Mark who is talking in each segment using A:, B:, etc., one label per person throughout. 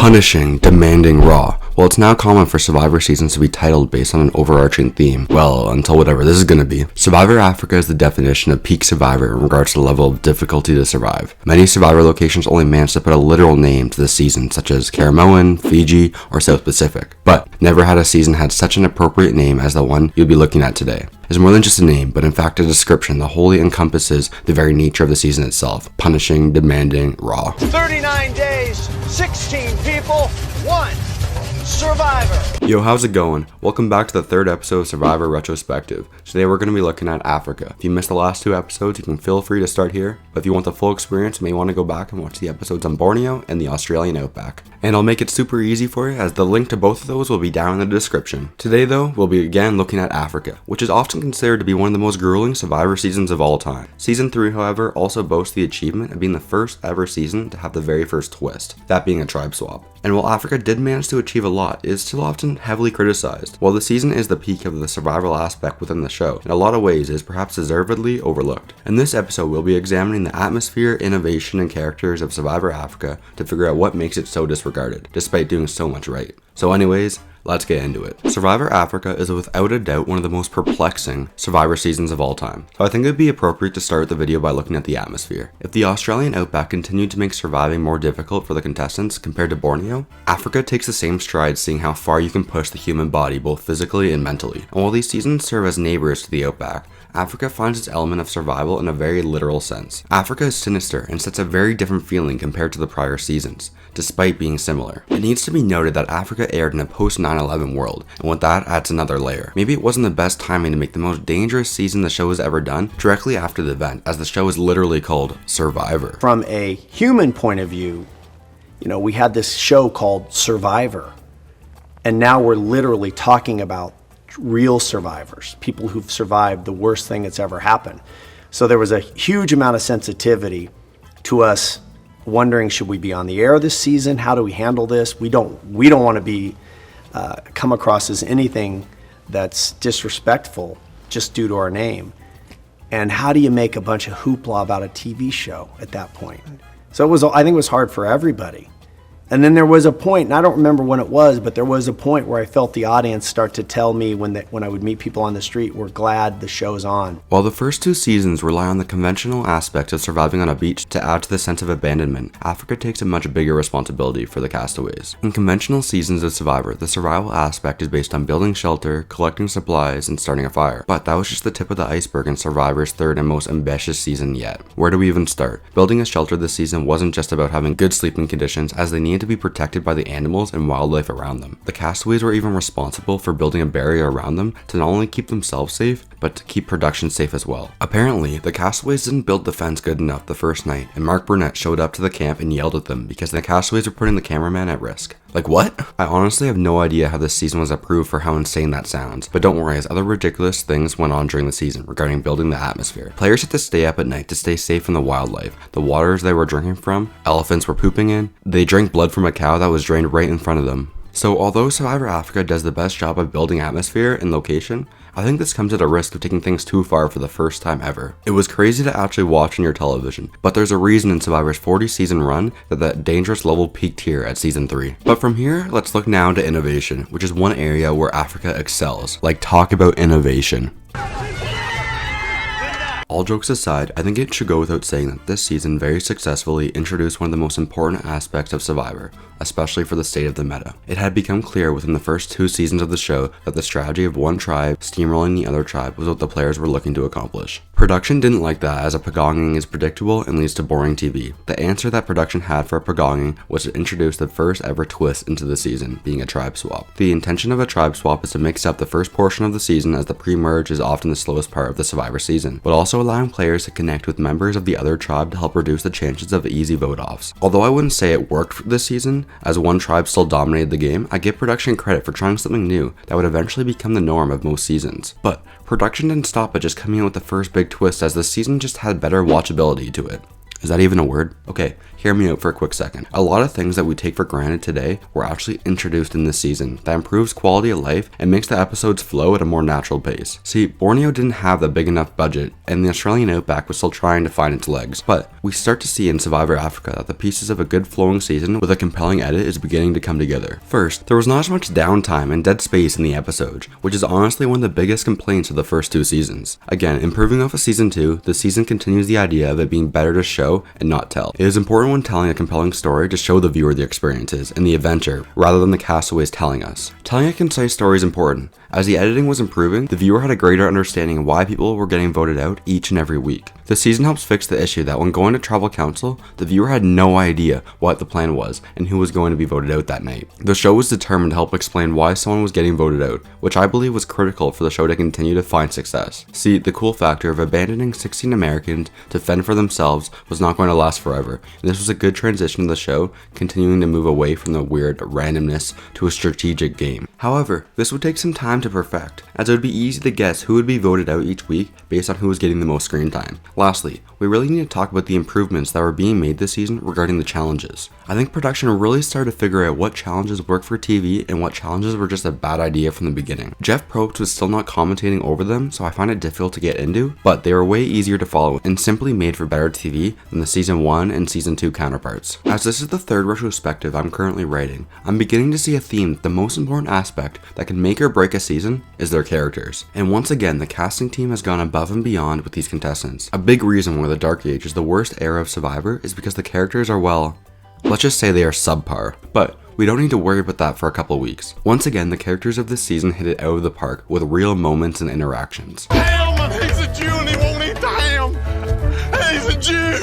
A: punishing, demanding, raw. Well, it's now common for Survivor seasons to be titled based on an overarching theme. Well, until whatever this is gonna be. Survivor Africa is the definition of peak Survivor in regards to the level of difficulty to survive. Many Survivor locations only manage to put a literal name to the season, such as Caramoan, Fiji, or South Pacific. But never had a season had such an appropriate name as the one you'll be looking at today. It's more than just a name, but in fact a description that wholly encompasses the very nature of the season itself. Punishing, demanding, raw.
B: 39 days, 16 people, 1 survivor.
A: Yo, how's it going? Welcome back to the third episode of Survivor Retrospective. Today we're going to be looking at Africa. If you missed the last two episodes, you can feel free to start here. But if you want the full experience, you may want to go back and watch the episodes on Borneo and the Australian Outback. And I'll make it super easy for you, as the link to both of those will be down in the description. Today though, we'll be again looking at Africa, which is often considered to be one of the most grueling Survivor seasons of all time. Season 3, however, also boasts the achievement of being the first ever season to have the very first twist, that being a tribe swap. And while Africa did manage to achieve a lot, it is still often heavily criticized. While the season is the peak of the survival aspect within the show, in a lot of ways it is perhaps deservedly overlooked. In this episode, we'll be examining the atmosphere, innovation, and characters of Survivor Africa to figure out what makes it so disregarded, despite doing so much right. So anyways, let's get into it. Survivor Africa is without a doubt one of the most perplexing Survivor seasons of all time. So I think it would be appropriate to start the video by looking at the atmosphere. If the Australian Outback continued to make surviving more difficult for the contestants compared to Borneo, Africa takes the same strides, seeing how far you can push the human body both physically and mentally. And while these seasons serve as neighbors to the Outback, Africa finds its element of survival in a very literal sense. Africa is sinister and sets a very different feeling compared to the prior seasons, despite being similar. It needs to be noted that Africa aired in a post 9/11 world, and with that adds another layer. Maybe it wasn't the best timing to make the most dangerous season the show has ever done directly after the event, as the show is literally called Survivor.
C: From a human point of view, we had this show called Survivor, and now we're literally talking about real survivors, people who've survived the worst thing that's ever happened. So there was a huge amount of sensitivity to us wondering, should we be on the air this season? How do we handle this? We don't want to be come across as anything that's disrespectful just due to our name. And how do you make a bunch of hoopla about a TV show at that point? So I think it was hard for everybody. And then there was a point, and I don't remember when it was, but there was a point where I felt the audience start to tell me when I would meet people on the street, we're glad the show's on.
A: While the first two seasons rely on the conventional aspect of surviving on a beach to add to the sense of abandonment, Africa takes a much bigger responsibility for the castaways. In conventional seasons of Survivor, the survival aspect is based on building shelter, collecting supplies, and starting a fire. But that was just the tip of the iceberg in Survivor's third and most ambitious season yet. Where do we even start? Building a shelter this season wasn't just about having good sleeping conditions, as they needed to be protected by the animals and wildlife around them. The castaways were even responsible for building a barrier around them to not only keep themselves safe, but to keep production safe as well. Apparently, the castaways didn't build the fence good enough the first night, and Mark Burnett showed up to the camp and yelled at them because the castaways were putting the cameraman at risk. Like what? I honestly have no idea how this season was approved for how insane that sounds, but don't worry, as other ridiculous things went on during the season regarding building the atmosphere. Players had to stay up at night to stay safe from the wildlife, the waters they were drinking from, elephants were pooping in, they drank blood from a cow that was drained right in front of them. So although Survivor Africa does the best job of building atmosphere and location, I think this comes at a risk of taking things too far for the first time ever. It was crazy to actually watch on your television, but there's a reason in Survivor's 40 season run that dangerous level peaked here at season 3. But from here, let's look now into innovation, which is one area where Africa excels. Like, talk about innovation. All jokes aside, I think it should go without saying that this season very successfully introduced one of the most important aspects of Survivor, especially for the state of the meta. It had become clear within the first two seasons of the show that the strategy of one tribe steamrolling the other tribe was what the players were looking to accomplish. Production didn't like that, as a pagonging is predictable and leads to boring TV. The answer that production had for a pagonging was to introduce the first ever twist into the season, being a tribe swap. The intention of a tribe swap is to mix up the first portion of the season, as the pre-merge is often the slowest part of the Survivor season, but also allowing players to connect with members of the other tribe to help reduce the chances of easy vote-offs. Although I wouldn't say it worked this season, as one tribe still dominated the game, I give production credit for trying something new that would eventually become the norm of most seasons. But production didn't stop at just coming out with the first big twist, as the season just had better watchability to it. Is that even a word? Okay, hear me out for a quick second. A lot of things that we take for granted today were actually introduced in this season that improves quality of life and makes the episodes flow at a more natural pace. See, Borneo didn't have a big enough budget, and the Australian Outback was still trying to find its legs, but we start to see in Survivor Africa that the pieces of a good flowing season with a compelling edit is beginning to come together. First, there was not as much downtime and dead space in the episodes, which is honestly one of the biggest complaints of the first 2 seasons. Again, improving off of season 2, the season continues the idea of it being better to show and not tell. It is important when telling a compelling story to show the viewer the experiences and the adventure, rather than the castaways telling us. Telling a concise story is important. As the editing was improving, the viewer had a greater understanding of why people were getting voted out each and every week. The season helps fix the issue that when going to tribal council, the viewer had no idea what the plan was and who was going to be voted out that night. The show was determined to help explain why someone was getting voted out, which I believe was critical for the show to continue to find success. See, the cool factor of abandoning 16 Americans to fend for themselves was not going to last forever, and this was a good transition to the show, continuing to move away from the weird randomness to a strategic game. However, this would take some time to perfect, as it would be easy to guess who would be voted out each week based on who was getting the most screen time. Lastly, we really need to talk about the improvements that were being made this season regarding the challenges. I think production really started to figure out what challenges work for TV and what challenges were just a bad idea from the beginning. Jeff Probst was still not commentating over them, so I find it difficult to get into, but they were way easier to follow and simply made for better TV than the season 1 and season 2 counterparts. As this is the 3rd retrospective I'm currently writing, I'm beginning to see a theme that the most important aspect that can make or break a season is their characters. And once again, the casting team has gone above and beyond with these contestants. A big reason why the Dark Age is the worst era of Survivor is because the characters are, well, let's just say they are subpar. But we don't need to worry about that for a couple weeks. Once again, the characters of this season hit it out of the park with real moments and interactions.
D: Ham! He's a Jew and he won't eat the ham! He's a Jew!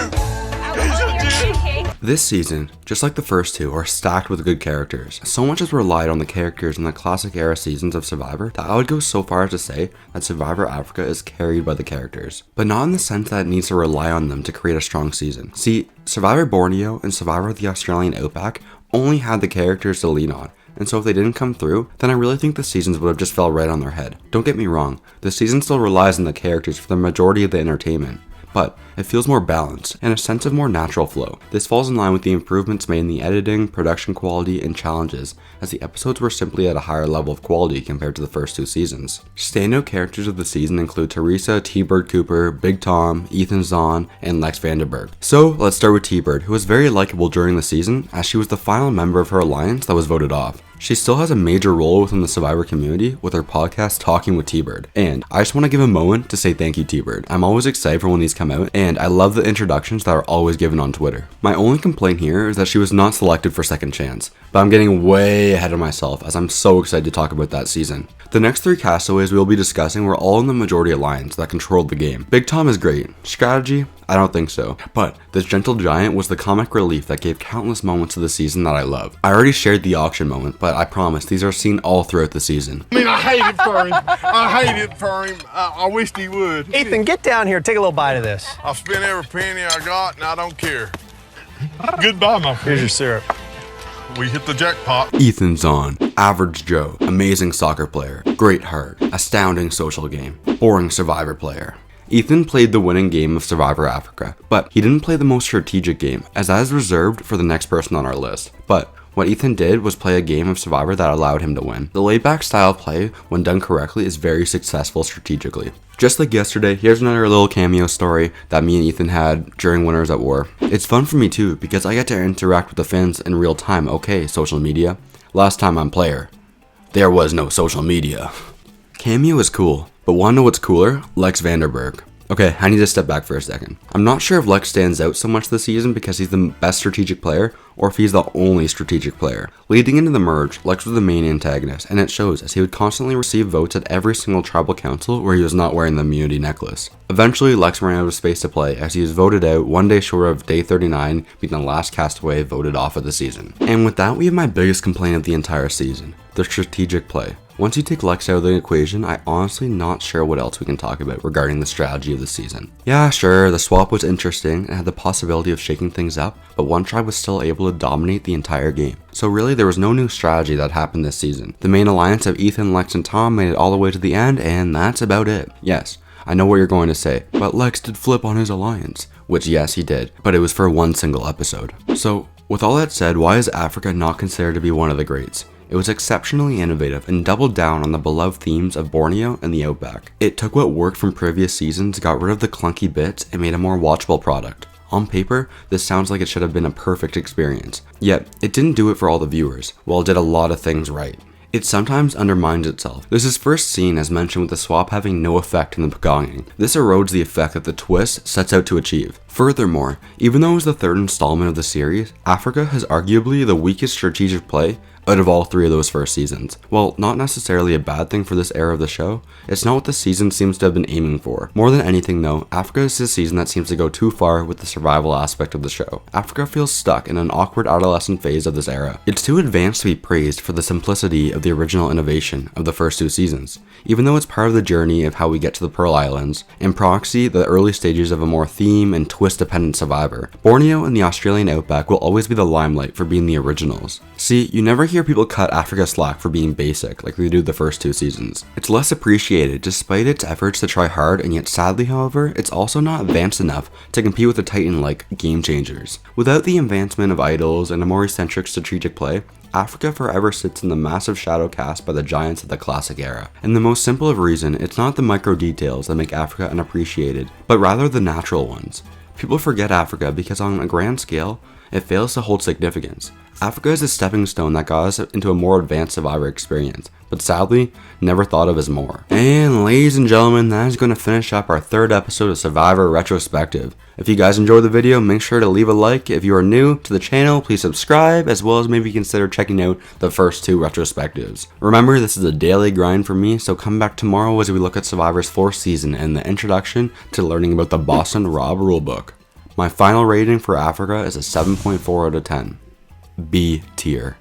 D: He's a Jew!
A: This season, just like the first 2, are stacked with good characters. So much is relied on the characters in the classic era seasons of Survivor that I would go so far as to say that Survivor Africa is carried by the characters, but not in the sense that it needs to rely on them to create a strong season. See, Survivor Borneo and Survivor the Australian Outback only had the characters to lean on, and so if they didn't come through, then I really think the seasons would have just fell right on their head. Don't get me wrong, the season still relies on the characters for the majority of the entertainment, but it feels more balanced and a sense of more natural flow. This falls in line with the improvements made in the editing, production quality, and challenges, as the episodes were simply at a higher level of quality compared to the first 2 seasons. Standout characters of the season include Teresa, T-Bird Cooper, Big Tom, Ethan Zahn, and Lex Vanderberg. So let's start with T-Bird, who was very likable during the season as she was the final member of her alliance that was voted off. She still has a major role within the Survivor community with her podcast Talking with T-Bird, and I just want to give a moment to say thank you, T-Bird. I'm always excited for when these come out, and I love the introductions that are always given on Twitter. My only complaint here is that she was not selected for Second Chance, but I'm getting way ahead of myself as I'm so excited to talk about that season. The next 3 castaways we'll be discussing were all in the majority alliance that controlled the game. Big Tom is great. Strategy? I don't think so. But this gentle giant was the comic relief that gave countless moments of the season that I love. I already shared the auction moment, but I promise these are seen all throughout the season.
D: I mean, I hate it for him. I hate it for him. I wished he would.
B: Ethan, get down here. Take a little bite of this.
D: I've spent every penny I got and I don't care. Goodbye, my friend.
B: Here's your syrup.
D: We hit the jackpot.
A: Ethan Zahn, average Joe, amazing soccer player, great heart, astounding social game, boring Survivor player. Ethan played the winning game of Survivor Africa, but he didn't play the most strategic game, as that is reserved for the next person on our list. But what Ethan did was play a game of Survivor that allowed him to win. The laid-back style of play, when done correctly, is very successful strategically. Just like yesterday, here's another little cameo story that me and Ethan had during Winners at War. It's fun for me too, because I get to interact with the fans in real time. Okay, social media. Last time on Player, there was no social media. Cameo is cool, but wanna know what's cooler? Lex Vanderberg. Okay, I need to step back for a second. I'm not sure if Lex stands out so much this season because he's the best strategic player, or if he's the only strategic player. Leading into the merge, Lex was the main antagonist, and it shows as he would constantly receive votes at every single tribal council where he was not wearing the immunity necklace. Eventually, Lex ran out of space to play as he was voted out one day short of day 39 being the last castaway voted off of the season. And with that, we have my biggest complaint of the entire season, the strategic play. Once you take Lex out of the equation, I'm honestly not sure what else we can talk about regarding the strategy of the season. Yeah, sure, the swap was interesting and had the possibility of shaking things up, but one tribe was still able to dominate the entire game. So really, there was no new strategy that happened this season. The main alliance of Ethan, Lex, and Tom made it all the way to the end, and that's about it. Yes, I know what you're going to say, but Lex did flip on his alliance. which yes, he did, but it was for one single episode. So, with all that said, why is Africa not considered to be one of the greats? It was exceptionally innovative and doubled down on the beloved themes of Borneo and the Outback. It took what worked from previous seasons, got rid of the clunky bits, and made a more watchable product. On paper, this sounds like it should have been a perfect experience. Yet, it didn't do it for all the viewers, while it did a lot of things right. It sometimes undermines itself. This is first seen as mentioned with the swap having no effect in the pagonging. This erodes the effect that the twist sets out to achieve. Furthermore, even though it was the third installment of the series, Africa has arguably the weakest strategic play out of all three of those first seasons. While not necessarily a bad thing for this era of the show, it's not what the season seems to have been aiming for. More than anything though, Africa is a season that seems to go too far with the survival aspect of the show. Africa feels stuck in an awkward adolescent phase of this era. It's too advanced to be praised for the simplicity of the original innovation of the first two seasons, even though it's part of the journey of how we get to the Pearl Islands, and proxy the early stages of a more theme and twist dependent Survivor. Borneo and the Australian Outback will always be the limelight for being the originals. See, you never hear people cut Africa slack for being basic like they do the first two seasons. It's less appreciated despite its efforts to try hard, and yet sadly however, it's also not advanced enough to compete with a titan like Game Changers. Without the advancement of idols and a more eccentric strategic play, Africa forever sits in the massive shadow cast by the giants of the classic era. And the most simple of reason, it's not the micro details that make Africa unappreciated, but rather the natural ones. People forget Africa because on a grand scale, it fails to hold significance. Africa is a stepping stone that got us into a more advanced Survivor experience, but sadly, never thought of as more. And ladies and gentlemen, that is going to finish up our third episode of Survivor Retrospective. If you guys enjoyed the video, make sure to leave a like. If you are new to the channel, please subscribe, as well as maybe consider checking out the first two retrospectives. Remember, this is a daily grind for me, so come back tomorrow as we look at Survivor's 4th season and the introduction to learning about the Boston Rob rulebook. My final rating for Africa is a 7.4 out of 10. B tier.